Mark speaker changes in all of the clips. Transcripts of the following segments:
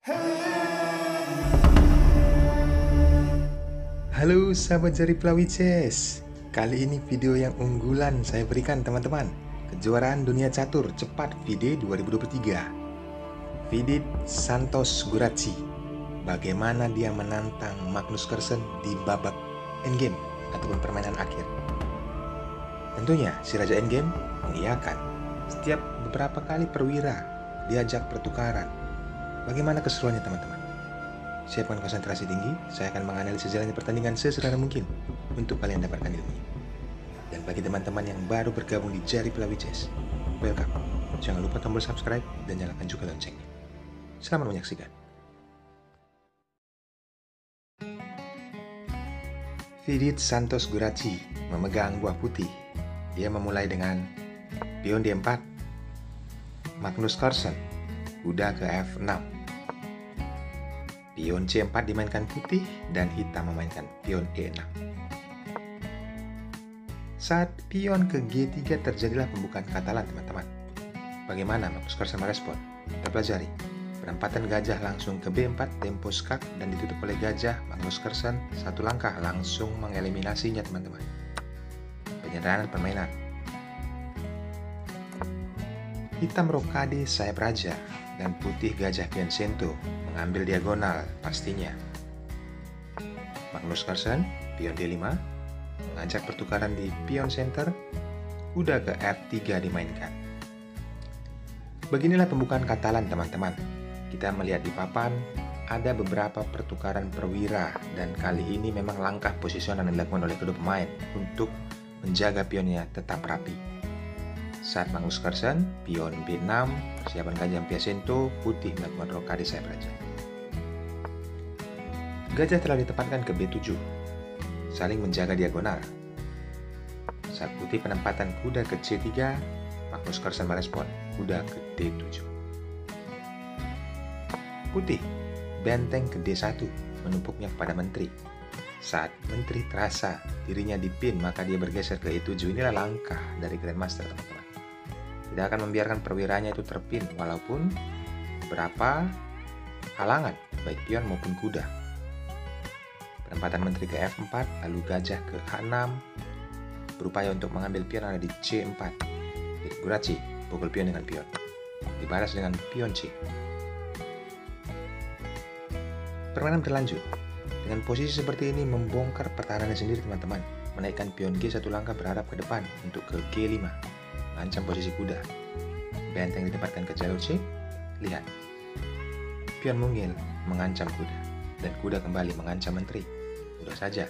Speaker 1: Halo sahabat Jari Plawices. Kali ini video yang unggulan saya berikan teman-teman. Kejuaraan dunia catur cepat FIDE 2023. Vidit Santos Guraczi. Bagaimana dia menantang Magnus Carlsen di babak endgame ataupun permainan akhir. Tentunya si Raja Endgame mengiyakan. Setiap beberapa kali perwira diajak pertukaran. Bagaimana keseruannya teman-teman? Siapkan konsentrasi tinggi, saya akan menganalisis jalannya pertandingan sesederhana mungkin untuk kalian dapatkan ilmunya. Dan bagi teman-teman yang baru bergabung di Jari Plawices, welcome. Jangan lupa tombol subscribe dan nyalakan juga loncengnya. Selamat menyaksikan. Vidit Santos Guraczi memegang buah putih. Dia memulai dengan pion D4, Magnus Carlsen, kuda ke F6. Pion C4 dimainkan putih dan hitam memainkan pion E6. Saat pion ke G3 terjadilah pembukaan katalan teman-teman. Bagaimana Magnus Carlsen merespon? Kita pelajari. Penempatan gajah langsung ke B4, tempo skak dan ditutup oleh gajah. Magnus Carlsen satu langkah langsung mengeliminasinya teman-teman. Penyederhanaan permainan. Hitam rokade sayap raja dan putih gajah pion sento mengambil diagonal pastinya. Magnus Carlsen pion D5 mengajak pertukaran di pion center, kuda ke F3 dimainkan. Beginilah pembukaan katalan teman-teman. Kita melihat di papan ada beberapa pertukaran perwira dan kali ini memang langkah posisionan yang dilakukan oleh kedua pemain untuk menjaga pionnya tetap rapi. Saat Magnus Carlsen, pion B6, persiapan gajah pion sento, putih melakukan rokade sayap raja. Gajah telah ditempatkan ke B7, saling menjaga diagonal. Saat putih penempatan kuda ke C3, Magnus Carlsen merespon, kuda ke D7. Putih, benteng ke D1, menumpuknya kepada menteri. Saat menteri terasa dirinya dipin, maka dia bergeser ke E7. Inilah langkah dari Grandmaster teman-teman. Tidak akan membiarkan perwiranya itu terpin walaupun beberapa halangan baik pion maupun kuda. Penempatan menteri ke F4 lalu gajah ke H6 berupaya untuk mengambil pion ada di C4. Vidit Guraczi pukul pion dengan pion dibalas dengan pion C. Permainan berlanjut dengan posisi seperti ini membongkar pertahanannya sendiri teman-teman. Menaikkan pion G satu langkah berharap ke depan untuk ke G5. Mengancam posisi kuda. Benteng ditempatkan ke jalur C. Lihat. Pion mungil mengancam kuda. Dan kuda kembali mengancam menteri. Mudah saja.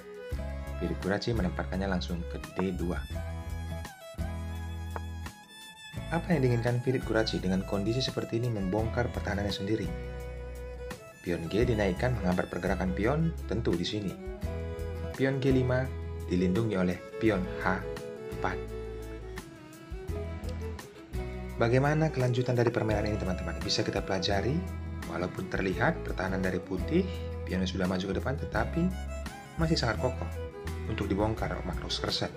Speaker 1: Vidit Guraczi menempatkannya langsung ke D2. Apa yang diinginkan Vidit Guraczi dengan kondisi seperti ini membongkar pertahanannya sendiri? Pion G dinaikkan menghambat pergerakan pion, tentu di sini. Pion G5 dilindungi oleh pion H4. Bagaimana kelanjutan dari permainan ini teman-teman? Bisa kita pelajari, walaupun terlihat pertahanan dari putih, pionnya sudah maju ke depan, tetapi masih sangat kokoh untuk dibongkar Magnus Carlsen.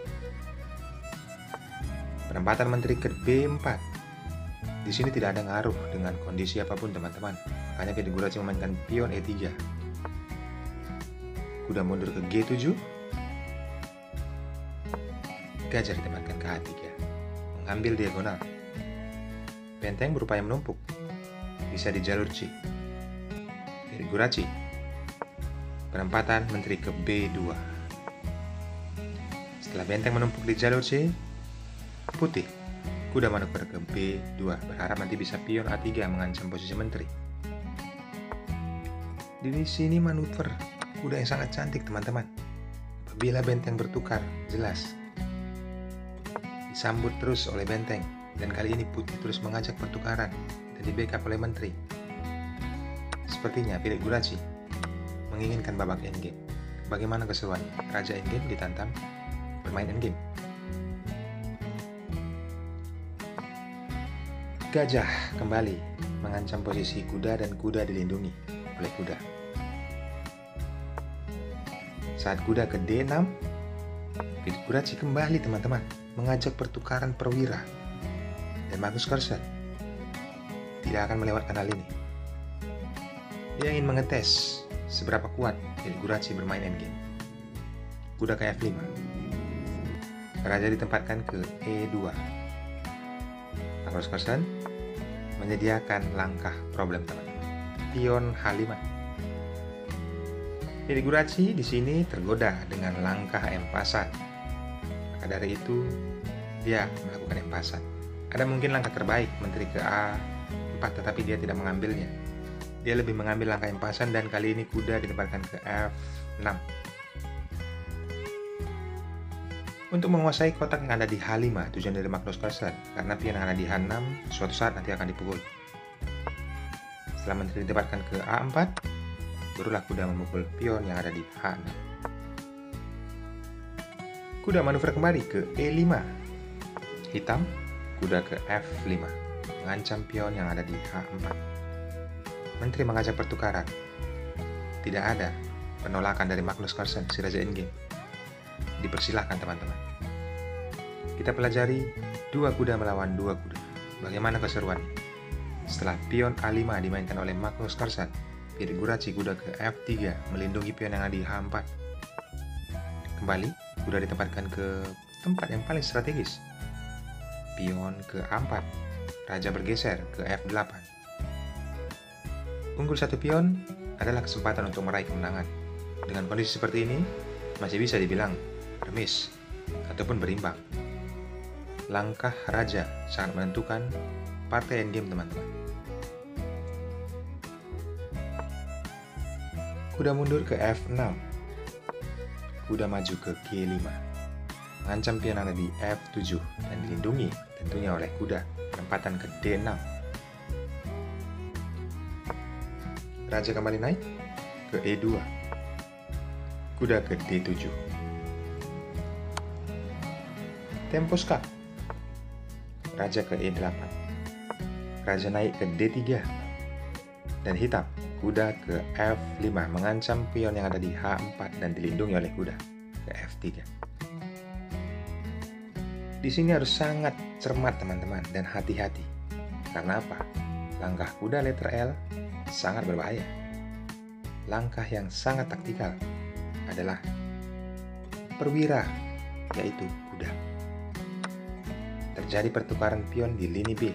Speaker 1: Penempatan menteri ke B4. Di sini tidak ada ngaruh dengan kondisi apapun teman-teman. Makanya Vidit Guraczi memainkan pion E3. Kuda mundur ke G7. Gajah ditempatkan ke H3. Mengambil diagonal. Benteng berupaya menumpuk. Bisa di jalur C. Vidit Guraczi. Penempatan menteri ke B2. Setelah benteng menumpuk di jalur C, putih. Kuda manuver ke B2. Berharap nanti bisa pion A3 mengancam posisi menteri. Di sini manuver kuda yang sangat cantik teman-teman. Apabila benteng bertukar, jelas. Disambut terus oleh benteng. Dan kali ini putih terus mengajak pertukaran dan di backup oleh menteri. Sepertinya Vidit Guraczi menginginkan babak endgame. Bagaimana keseruannya? Raja endgame ditantang bermain endgame. Gajah kembali mengancam posisi kuda dan kuda dilindungi oleh kuda. Saat kuda ke D6, Vidit Guraczi kembali teman-teman mengajak pertukaran perwira. Dan Magnus Carlsen tidak akan melewatkan hal ini. Dia ingin mengetes seberapa kuat Hidegurashi bermain endgame. Kuda ke F5. Raja ditempatkan ke E2. Magnus Carlsen menyediakan langkah problem teman-teman. Pion H5. Hidegurashi di sini tergoda dengan langkah empasan. Maka dari itu dia melakukan empasan. Ada mungkin langkah terbaik menteri ke A4, tetapi dia tidak mengambilnya. Dia lebih mengambil langkah empasan dan kali ini kuda ditempatkan ke F6. Untuk menguasai kotak yang ada di H5, tujuan dari Magnus Carlsen, karena pion yang ada di H6 suatu saat nanti akan dipukul. Setelah menteri ditempatkan ke A4, barulah kuda memukul pion yang ada di H6. Kuda manuver kembali ke E5. Hitam, kuda ke F5, mengancam pion yang ada di H4. Menteri mengajak pertukaran. Tidak ada penolakan dari Magnus Carlsen, si raja endgame. Dipersilahkan teman-teman. Kita pelajari dua kuda melawan dua kuda. Bagaimana keseruan? Setelah pion A5 dimainkan oleh Magnus Carlsen, Hidegurashi kuda ke F3 melindungi pion yang ada di H4. Kembali, kuda ditempatkan ke tempat yang paling strategis. Pion ke A4, raja bergeser ke F8. Unggul satu pion adalah kesempatan untuk meraih kemenangan. Dengan kondisi seperti ini, masih bisa dibilang remis ataupun berimbang. Langkah raja sangat menentukan partai endgame teman-teman. Kuda mundur ke F6. Kuda maju ke G5. Mengancam pion yang ada di F7 dan dilindungi tentunya oleh kuda. Penempatan ke D6. Raja kembali naik ke E2. Kuda ke D7. Tempo skak. Raja ke E8. Raja naik ke D3. Dan hitam, kuda ke F5 mengancam pion yang ada di H4 dan dilindungi oleh kuda ke F3. Di sini harus sangat cermat teman-teman dan hati-hati. Karena apa? Langkah kuda letter L sangat berbahaya. Langkah yang sangat taktikal adalah perwira, yaitu kuda. Terjadi pertukaran pion di lini B.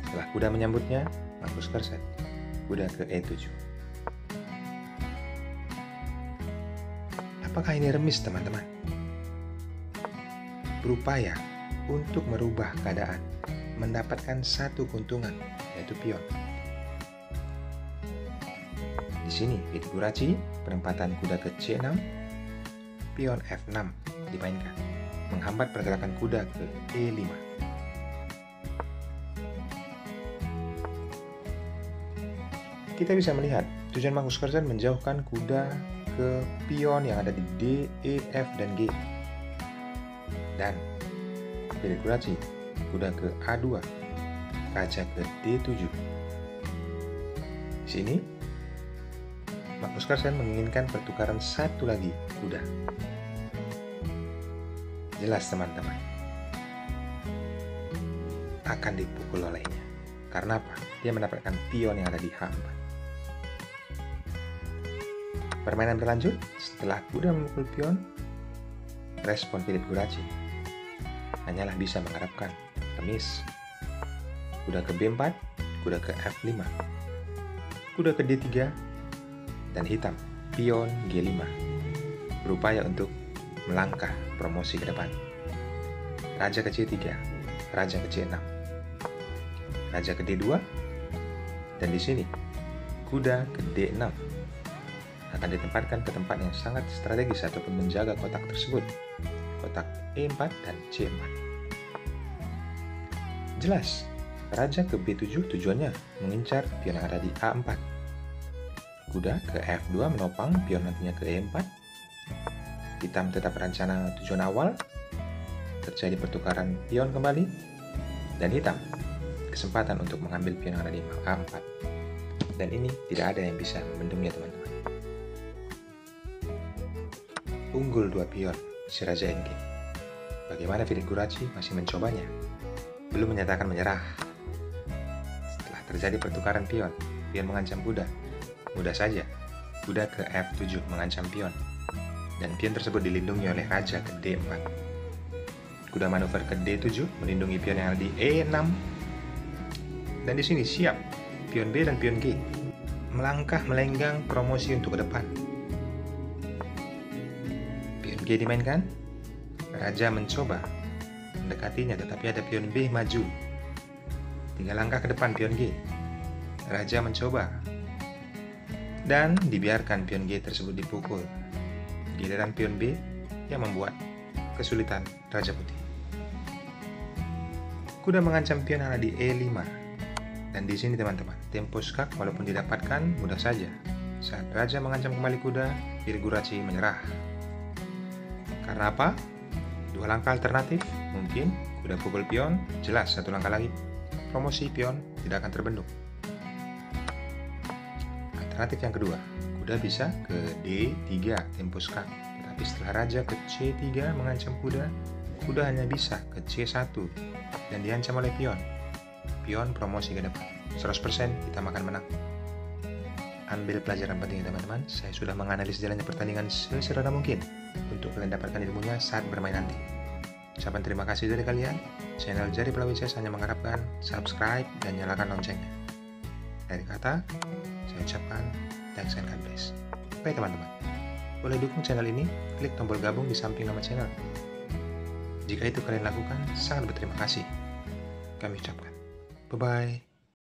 Speaker 1: Setelah kuda menyambutnya, Magnus Carlsen, kuda ke E7. Apakah ini remis teman-teman? Berupaya untuk merubah keadaan, mendapatkan satu keuntungan, yaitu pion. Di sini Hidegurashi penempatan kuda ke C6, pion F6 dimainkan, menghambat pergerakan kuda ke E5. Kita bisa melihat tujuan Magnus Carlsen menjauhkan kuda ke pion yang ada di D, E, F, dan G. Dan Hidegurashi kuda ke A2, raja ke D7. Di sini Magnus Carlsen menginginkan pertukaran satu lagi kuda. Jelas teman-teman, akan dipukul olehnya. Karena apa? Dia mendapatkan pion yang ada di H4. Permainan berlanjut. Setelah kuda memukul pion, respon Hidegurashi hanyalah bisa mengharapkan remis. Kuda ke B4, kuda ke F5, kuda ke D3, dan hitam, pion G5, berupaya untuk melangkah promosi ke depan. Raja ke C3, raja ke C6, raja ke D2, dan di sini kuda ke D6 akan ditempatkan ke tempat yang sangat strategis ataupun menjaga kotak tersebut, kotak E4 dan C4. Jelas, raja ke B7 tujuannya mengincar pion yang ada di A4. Kuda ke F2 menopang pion nantinya ke E4. Hitam tetap rencana tujuan awal. Terjadi pertukaran pion kembali. Dan hitam kesempatan untuk mengambil pion yang ada di A4. Dan ini tidak ada yang bisa membendungnya teman-teman. Unggul dua pion si raja endgame. Bagaimana Hidegurashi masih mencobanya? Belum menyatakan menyerah. Setelah terjadi pertukaran pion mengancam kuda, Mudah saja, kuda ke F7 mengancam pion, dan pion tersebut dilindungi oleh raja ke D4. Kuda manuver ke D7 melindungi pion yang ada di E6. Dan di sini siap pion B dan pion G melangkah melenggang promosi untuk ke depan. Pion G dimainkan, raja mencoba mendekatinya, tetapi ada pion B maju. 3 langkah ke depan pion G. Raja mencoba, dan dibiarkan pion G tersebut dipukul. Giliran pion B yang membuat kesulitan raja putih. Kuda mengancam pion yang ada di E5. Dan di sini teman-teman, tempo skak walaupun didapatkan mudah saja. Saat raja mengancam kembali kuda, Virguraci menyerah. Karena apa? 2 langkah alternatif, mungkin kuda pukul pion, jelas 1 langkah lagi promosi pion tidak akan terbendung. Alternatif yang kedua, kuda bisa ke D3 tempo skak, tetapi setelah raja ke C3 mengancam kuda, kuda hanya bisa ke C1 dan diancam oleh pion. Pion promosi ke depan, 100% kita akan menang. Ambil pelajaran penting teman-teman, saya sudah menganalisis jalannya pertandingan sesederhana mungkin untuk kalian dapatkan ilmunya saat bermain nanti. Ucapan terima kasih dari kalian. Channel Jari Pelawi Chess hanya mengharapkan subscribe dan nyalakan loncengnya. Dari kata, saya ucapkan thanks and God bless. Baik teman-teman, boleh dukung channel ini, klik tombol gabung di samping nama channel. Jika itu kalian lakukan, sangat berterima kasih. Kami ucapkan. Bye-bye.